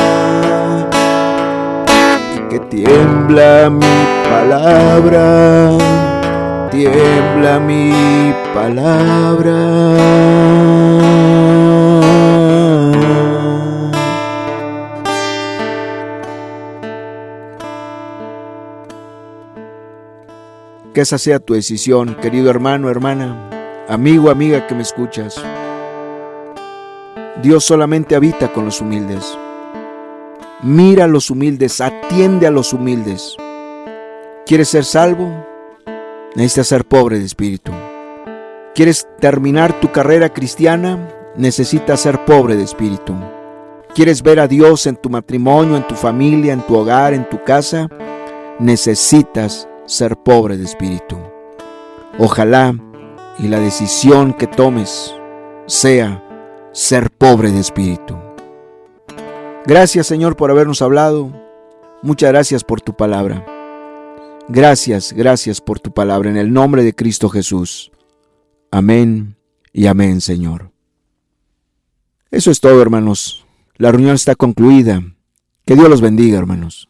que tiembla mi palabra, tiembla mi palabra. Que esa sea tu decisión, querido hermano, hermana, amigo, amiga que me escuchas. Dios solamente habita con los humildes. Mira a los humildes, atiende a los humildes. ¿Quieres ser salvo? Necesitas ser pobre de espíritu. ¿Quieres terminar tu carrera cristiana? Necesitas ser pobre de espíritu. ¿Quieres ver a Dios en tu matrimonio, en tu familia, en tu hogar, en tu casa? Necesitas ser pobre de espíritu. Ojalá y la decisión que tomes sea ser pobre de espíritu. Gracias, Señor, por habernos hablado. Muchas gracias por tu palabra. Gracias por tu palabra en el nombre de Cristo Jesús. Amén y amén, Señor. Eso es todo, hermanos. La reunión está concluida. Que Dios los bendiga, hermanos.